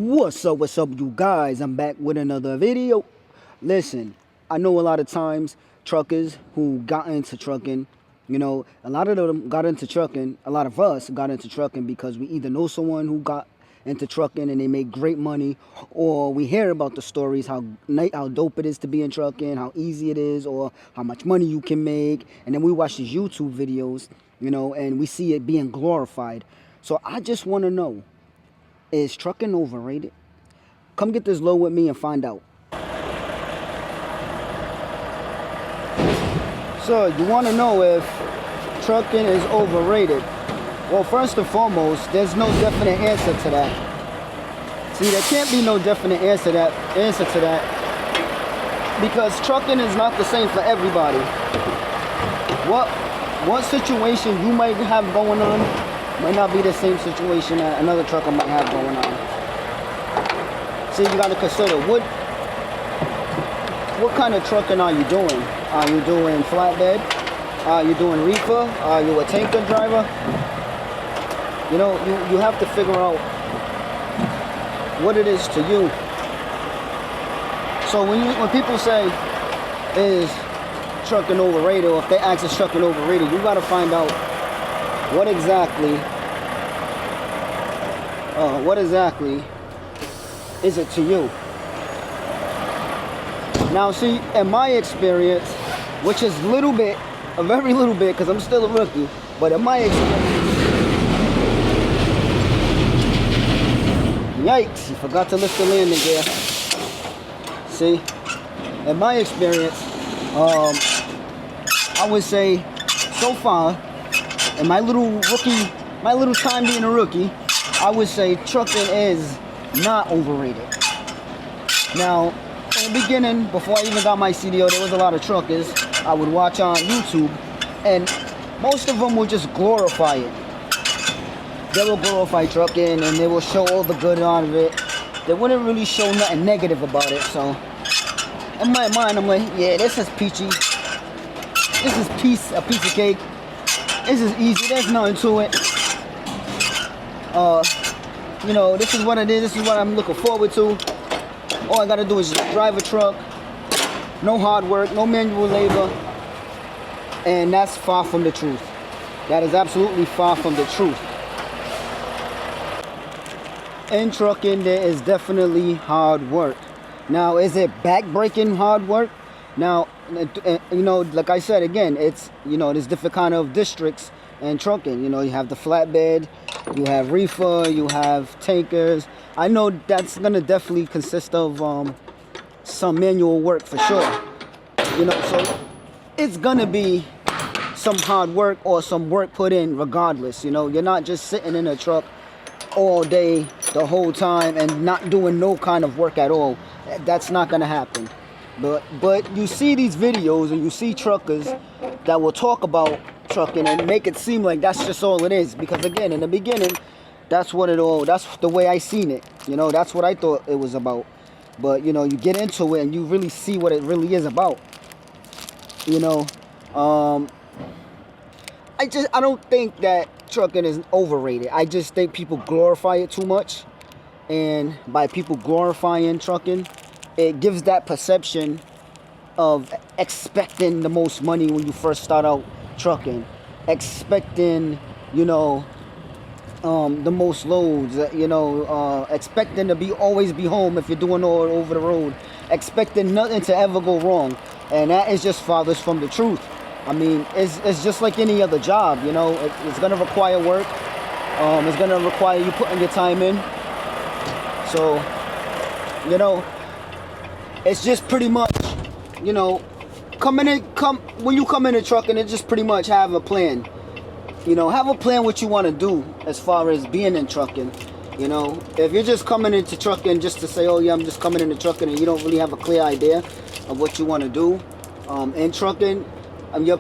What's up, you guys? I'm back with another video. Listen, I know a lot of times truckers who got into trucking, a lot of them got into trucking. A lot of us got into trucking because we either know someone who got into trucking and they make great money, or we hear about the stories, how dope it is to be in trucking, how easy it is, or how much money you can make. And then we watch these YouTube videos, and we see it being glorified. So I just want to know, is trucking overrated? Come get this low with me and find out. So you want to know if trucking is overrated? Well, first and foremost, there's no definite answer to that. See, there can't be no definite answer to that because trucking is not the same for everybody. What situation you might have going on might not be the same situation that another trucker might have going on. See, you got to consider what kind of trucking are you doing? Are you doing flatbed? Are you doing reefer? Are you a tanker driver? You have to figure out what it is to you. So when people say, is trucking overrated, or if they ask is trucking overrated, you got to find out what exactly is it to you. Now see, in my experience, which is a very little bit, because I'm still a rookie, but in my experience, yikes, you forgot to lift the landing gear. See, in my experience, I would say, so far, in my little time being a rookie, I would say trucking is not overrated. Now, in the beginning, before I even got my CDO, there was a lot of truckers I would watch on YouTube, and most of them would just glorify it. They will glorify trucking, and they will show all the good out of it. They wouldn't really show nothing negative about it. So, in my mind, I'm like, yeah, this is peachy. This is a piece of cake. This is easy. There's nothing to it. This is what it is. This is what I'm looking forward to. All I gotta do is just drive a truck. No hard work, no manual labor. And that's far from the truth. That is absolutely far from the truth. In trucking, there is definitely hard work. Now, is it back-breaking hard work? Now, like I said, again, it's, there's different kind of districts in trucking. You have the flatbed, you have reefer, you have tankers. I know that's gonna definitely consist of some manual work for sure. So it's gonna be some hard work or some work put in regardless. You're not just sitting in a truck all day the whole time and not doing no kind of work at all. That's not gonna happen. But you see these videos and you see truckers that will talk about trucking and make it seem like that's just all it is. Because again, in the beginning, that's the way I seen it. That's what I thought it was about. But you get into it and you really see what it really is about. I don't think that trucking is overrated. I just think people glorify it too much. And by people glorifying trucking, it gives that perception of expecting the most money when you first start out trucking, expecting, the most loads, expecting to always be home if you're doing all over the road, expecting nothing to ever go wrong. And that is just farthest from the truth. I mean, it's just like any other job, it's going to require work. It's going to require you putting your time in. So, it's just pretty much, when you come into trucking, it's just pretty much have a plan. Have a plan what you want to do as far as being in trucking. If you're just coming into trucking just to say, oh yeah, I'm just coming into trucking, and you don't really have a clear idea of what you want to do in trucking, you're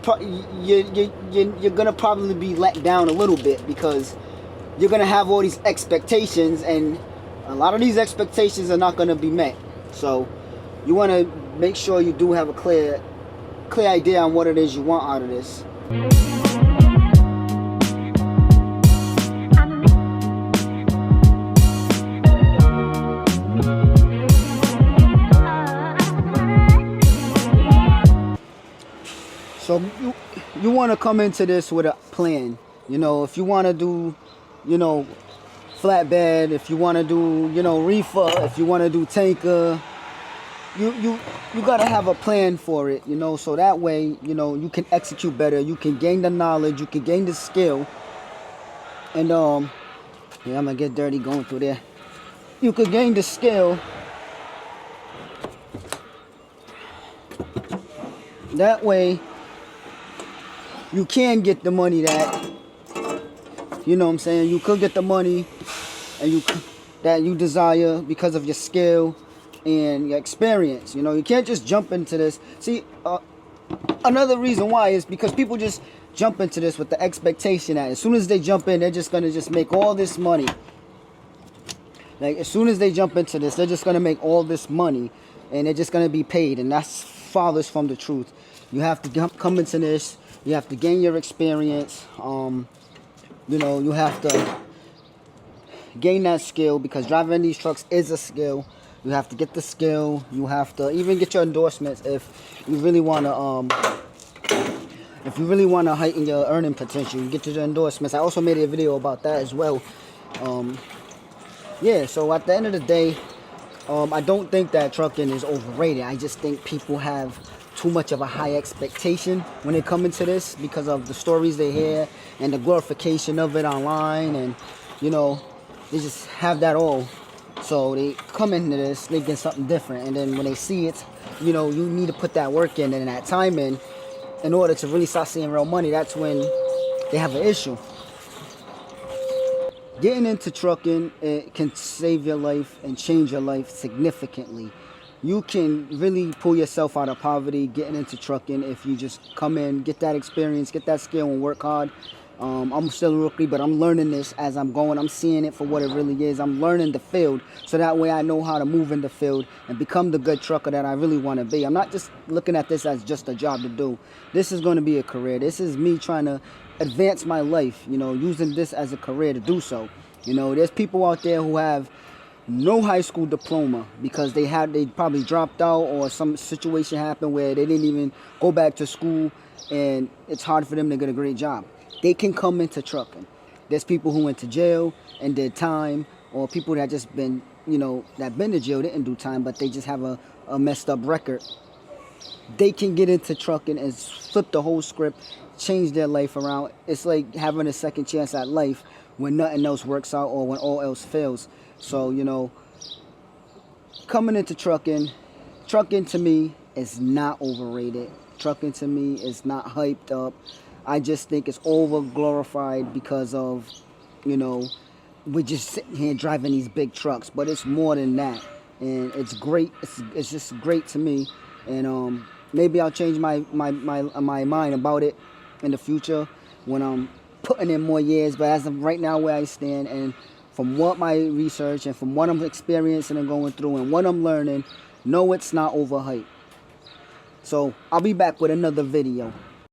gonna probably be let down a little bit because you're gonna have all these expectations, and a lot of these expectations are not gonna be met. So you want to make sure you do have a clear idea on what it is you want out of this. So you want to come into this with a plan. You know, if you want to do, you know, flatbed, if you want to do, you know, reefer, if you want to do tanker, you got to have a plan for it, you know, so that way, you know, you can execute better, you can gain the knowledge, you can gain the skill. And yeah, I'm gonna get dirty going through there. You could gain the skill. That way you can get the money that, you know what I'm saying, you could get the money and that you desire because of your skill and your experience. You know, you can't just jump into this. See, another reason why is because people just jump into this with the expectation that as soon as they jump in, they're just gonna just make all this money. Like, as soon as they jump into this, they're just gonna make all this money and they're just gonna be paid, and that's farthest from the truth. You have to come into this, you have to gain your experience, you know, you have to gain that skill, because driving these trucks is a skill. You have to get the skill, you have to even get your endorsements if you really want to heighten your earning potential. You get your endorsements. I also made a video about that as well. Yeah, so at the end of the day, I don't think that trucking is overrated. I just think people have too much of a high expectation when they come into this because of the stories they hear and the glorification of it online, and you know, they just have that all. So they come into this thinking something different, and then when they see it, you know, you need to put that work in and that time in order to really start seeing real money. That's when they have an issue. Getting into trucking, it can save your life and change your life significantly. You can really pull yourself out of poverty getting into trucking if you just come in, get that experience, get that skill, and work hard. I'm still a rookie, but I'm learning this as I'm going. I'm seeing it for what it really is. I'm learning the field, so that way I know how to move in the field and become the good trucker that I really want to be. I'm not just looking at this as just a job to do. This is going to be a career. This is me trying to advance my life, you know, using this as a career to do so. You know, there's people out there who have no high school diploma because they probably dropped out, or some situation happened where they didn't even go back to school and it's hard for them to get a great job. They can come into trucking. There's people who went to jail and did time, or people that just been, you know, that been to jail, didn't do time, but they just have a messed up record. They can get into trucking and flip the whole script, change their life around. It's like having a second chance at life when nothing else works out or when all else fails. So, you know, coming into trucking to me is not overrated. Trucking to me is not hyped up. I just think it's over glorified because of, you know, we're just sitting here driving these big trucks, but it's more than that, and it's great. It's just great to me, and maybe I'll change my mind about it in the future when I'm putting in more years. But as of right now, where I stand, and from what my research and from what I'm experiencing and going through and what I'm learning, no, it's not overhyped. So I'll be back with another video.